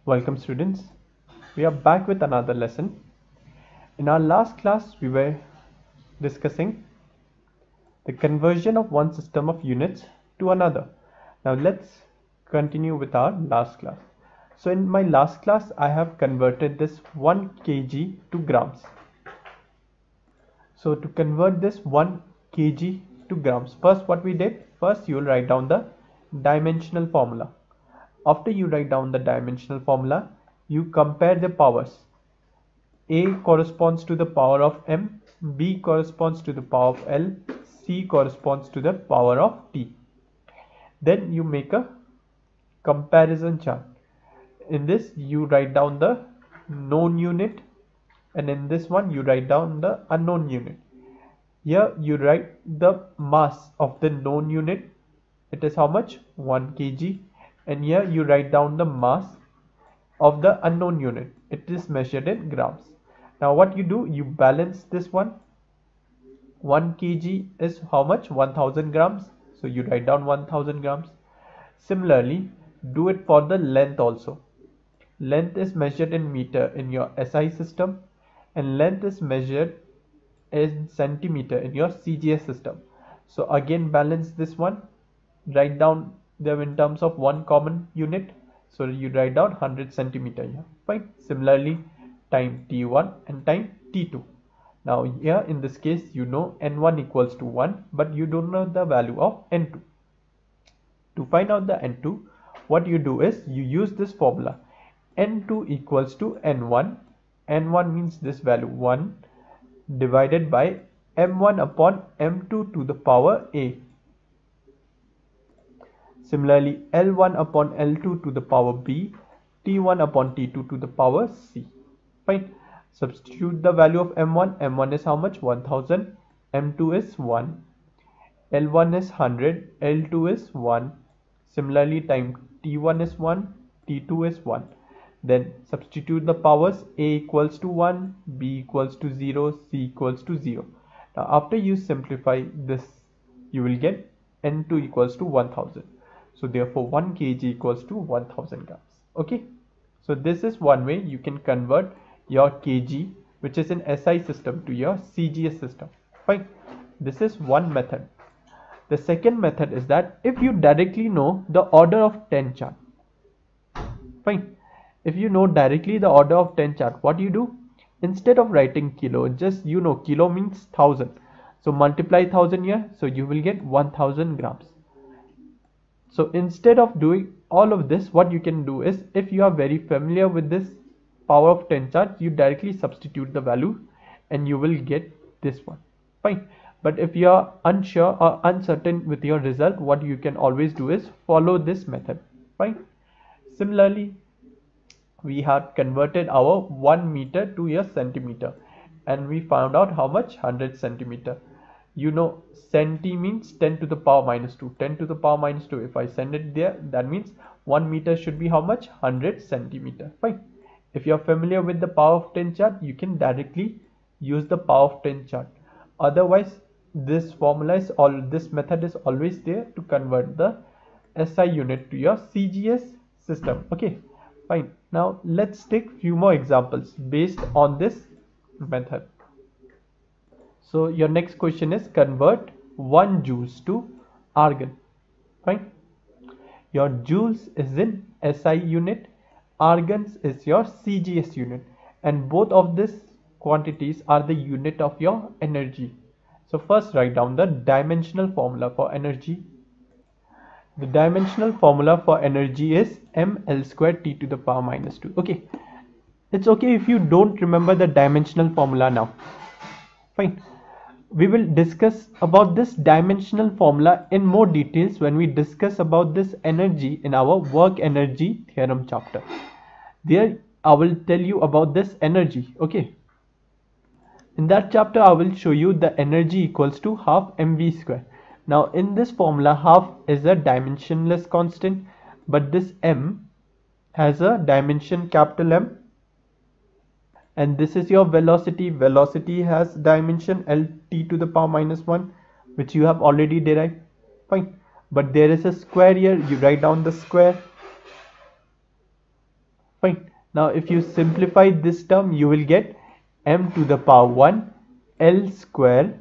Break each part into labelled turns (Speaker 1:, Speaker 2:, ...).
Speaker 1: Welcome students. We are back with another lesson. In our last class we were discussing the conversion of one system of units to another. Now let's continue with our last class. So in my last class I have converted this 1 kg to grams. So to convert this 1 kg to grams, first what we did, first you will write down the dimensional formula. After you write down the dimensional formula, you compare the powers. A corresponds to the power of m, B corresponds to the power of L, C corresponds to the power of T. Then you make a comparison chart. In this you write down the known unit, and in this one you write down the unknown unit. Here you write the mass of the known unit. It is how much? 1 kg. And here you write down the mass of the unknown unit. It is measured in grams. Now what you do, you balance this one. 1 kg is how much? 1000 grams. So you write down 1000 grams. Similarly, do it for the length also. Length is measured in meter in your SI system, and length is measured in centimeter in your CGS system. So again balance this one. Write down them in terms of one common unit. So you write down 100 centimeter here. Fine. Similarly, time T1 and time T2. Now here in this case you know N1 equals to 1, but you don't know the value of N2. To find out the N2, what you do is you use this formula. N2 equals to N1. N1 means this value 1 divided by M1 upon M2 to the power A. Similarly, L1 upon L2 to the power B, T1 upon T2 to the power C. Fine. Substitute the value of M1. M1 is how much? 1000. M2 is 1. L1 is 100. L2 is 1. Similarly, time T1 is 1. T2 is 1. Then substitute the powers. A equals to 1, B equals to 0, C equals to 0. Now after you simplify this, you will get N2 equals to 1000. So therefore 1 kg equals to 1000 grams. Okay. So this is one way you can convert your kg, which is an SI system, to your CGS system. Fine. This is one method. The second method is that if you directly know the order of 10 chart. Fine. If you know directly the order of 10 chart, what you do? Instead of writing kilo, just kilo means 1000. So multiply 1000 here. So you will get 1000 grams. So instead of doing all of this, what you can do is, if you are very familiar with this power of 10 chart, you directly substitute the value and you will get this one. Fine. But if you are unsure or uncertain with your result, what you can always do is follow this method. Fine. Similarly, we have converted our 1 meter to a centimeter, and we found out how much? 100 centimeter. Centi means 10 to the power minus 2. 10 to the power minus 2. If I send it there, that means 1 meter should be how much? 100 centimeter. Fine. If you are familiar with the power of 10 chart, you can directly use the power of 10 chart. Otherwise, this method is always there to convert the SI unit to your CGS system. Okay. Fine. Now let's take few more examples based on this method. So your next question is convert 1 joules to argon. Fine. Your joules is in SI unit, argons is your CGS unit, and both of these quantities are the unit of your energy. So first write down the dimensional formula for energy. The dimensional formula for energy is mL square T to the power minus 2. Okay. It's okay if you don't remember the dimensional formula now. Fine. We will discuss about this dimensional formula in more details when we discuss about this energy in our work energy theorem chapter. There I will tell you about this energy. Okay. In that chapter I will show you the energy equals to half mv square. Now in this formula, half is a dimensionless constant, but this m has a dimension capital M, and this is your velocity. Velocity has dimension Lt to the power minus 1, which you have already derived. Fine. But there is a square here. You write down the square. Fine. Now if you simplify this term, you will get m to the power 1 L square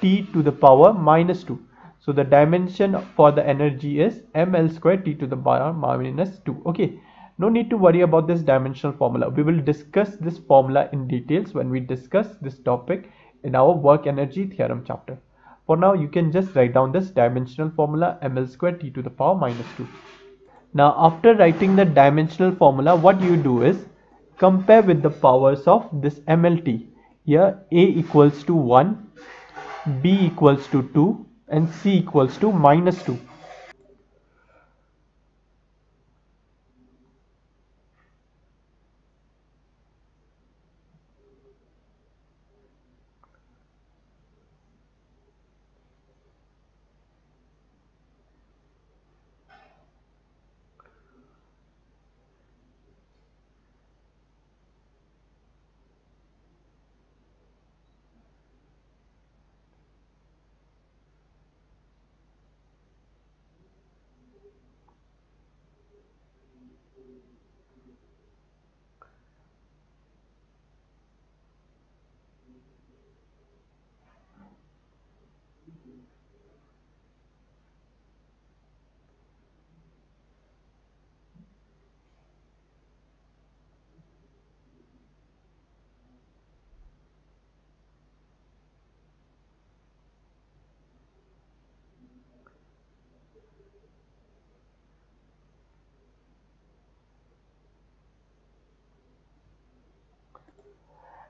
Speaker 1: T to the power minus 2. So the dimension for the energy is ml square T to the power minus 2. Okay. No need to worry about this dimensional formula. We will discuss this formula in details when we discuss this topic in our work energy theorem chapter. For now, you can just write down this dimensional formula ml square T to the power minus 2. Now after writing the dimensional formula, what you do is compare with the powers of this MLT. Here A equals to 1, B equals to 2 and C equals to minus 2.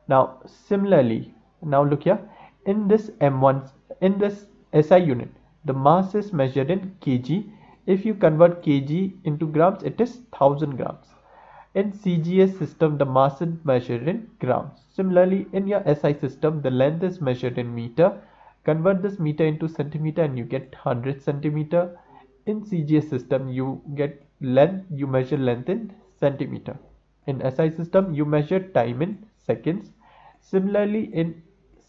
Speaker 1: Now similarly, now look here, in this M1, in this SI unit, the mass is measured in kg. If you convert kg into grams, it is 1000 grams. In CGS system, the mass is measured in grams. Similarly, in your SI system, the length is measured in meter. Convert this meter into centimeter and you get 100 centimeter. In CGS system, you get length, you measure length in centimeter. In SI system, you measure time in seconds. Similarly, in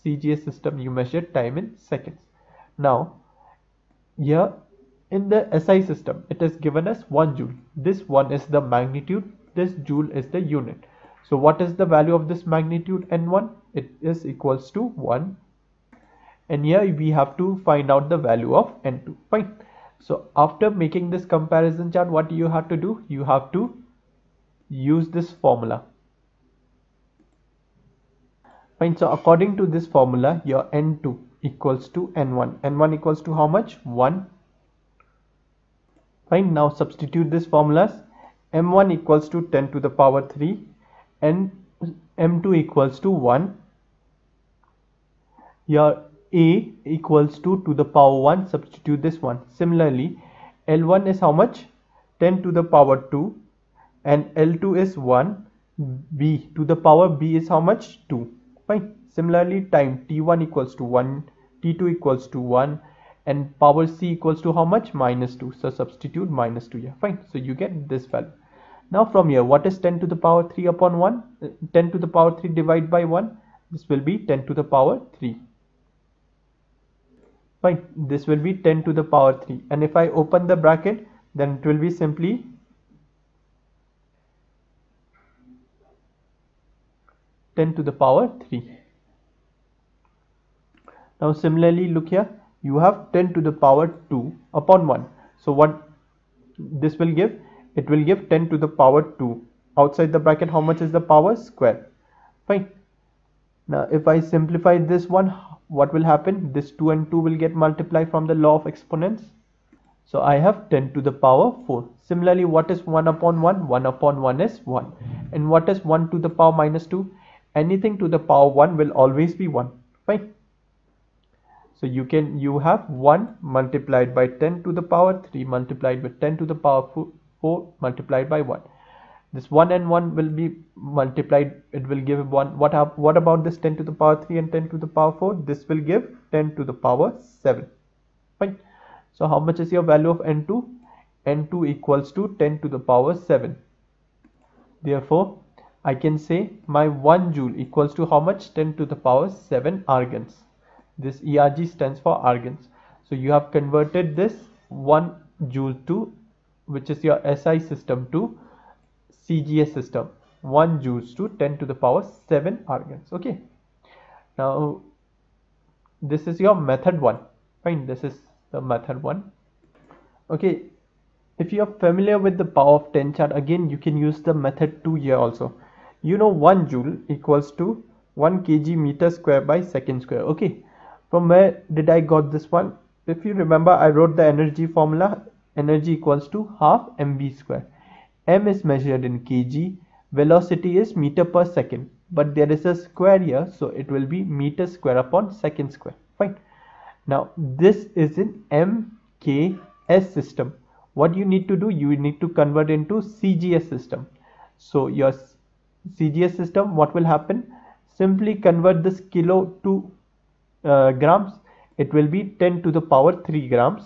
Speaker 1: CGS system, you measure time in seconds. Now, here in the SI system, it is given as 1 joule. This 1 is the magnitude, this joule is the unit. So what is the value of this magnitude N1? It is equals to 1. And here we have to find out the value of N2. Fine. So after making this comparison chart, what you have to do? You have to use this formula. Fine. So according to this formula, your N2 equals to N1. N1 equals to how much? 1. Fine. Now substitute this formulas. M1 equals to 10 to the power 3 and M2 equals to 1. Your A equals to the power 1. Substitute this one. Similarly, L1 is how much? 10 to the power 2 and L2 is 1. B to the power B is how much? 2. Fine. Similarly, time T1 equals to 1, T2 equals to 1 and power C equals to how much? Minus 2. So substitute minus 2 here. Fine. So you get this value. Now from here, what is 10 to the power 3 upon 1? 10 to the power 3 divided by 1. This will be 10 to the power 3. Fine. This will be 10 to the power 3. And if I open the bracket, then it will be simply 10 to the power 3. Now similarly, look here, you have 10 to the power 2 upon 1. So what this will give? It will give 10 to the power 2. Outside the bracket, how much is the power square? Fine. Now if I simplify this one, what will happen? This 2 and 2 will get multiplied from the law of exponents. So I have 10 to the power 4. Similarly, what is 1 upon 1? 1 upon 1 is 1. And what is 1 to the power minus 2? Anything to the power 1 will always be 1. Fine. So you have 1 multiplied by 10 to the power 3 multiplied with 10 to the power 4 multiplied by 1. This 1 and 1 will be multiplied. It will give 1. What about this 10 to the power 3 and 10 to the power 4? This will give 10 to the power 7. Fine. So how much is your value of N2? N2 equals to 10 to the power 7. Therefore, I can say my 1 joule equals to how much? 10 to the power 7 argons. This ERG stands for argons. So you have converted this 1 joule to, which is your SI system, to CGS system, 1 joules to 10 to the power 7 argons. Okay, now this is your method 1. Fine, this is the method 1. Okay, if you are familiar with the power of 10 chart, again you can use the method 2 here also. You know 1 joule equals to 1 kg meter square by second square. Okay, from where did I got this one? If you remember, I wrote the energy formula. Energy equals to half mv square. M is measured in kg, velocity is meter per second, but there is a square here, so it will be meter square upon second square. Fine. Now this is in MKS system. What you need to do, you need to convert into CGS system. So your CGS system, what will happen? Simply convert this kilo to grams. It will be 10 to the power 3 grams.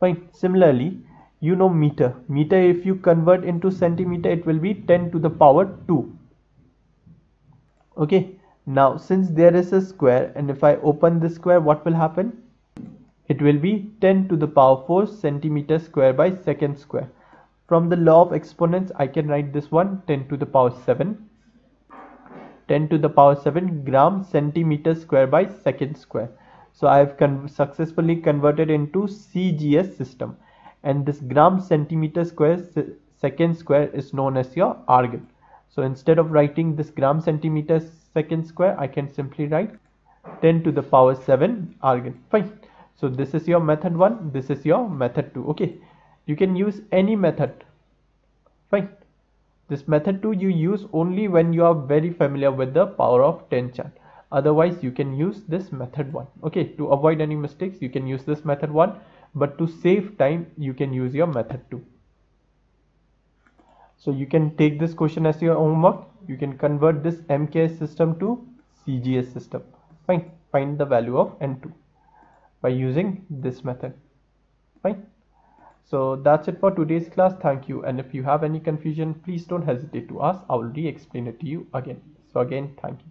Speaker 1: Fine. Similarly, you know meter. Meter, if you convert into centimeter, it will be 10 to the power 2. Okay. Now, since there is a square, and if I open this square, what will happen? It will be 10 to the power 4 centimeter square by second square. From the law of exponents, I can write this one 10 to the power 7. 10 to the power 7 gram centimeter square by second square. So I have successfully converted into CGS system, and this gram centimeter square second square is known as your argon. So instead of writing this gram centimeter second square, I can simply write 10 to the power 7 argon. Fine. So this is your method 1, this is your method 2. Okay, you can use any method. Fine. This method 2 you use only when you are very familiar with the power of 10 chart. Otherwise you can use this method 1. Okay, to avoid any mistakes you can use this method 1, but to save time you can use your method 2. So you can take this question as your homework. You can convert this MKS system to CGS system. Fine. Find the value of N2 by using this method. Fine. So that's it for today's class. Thank you. And if you have any confusion, please don't hesitate to ask. I will re-explain it to you again. So again, thank you.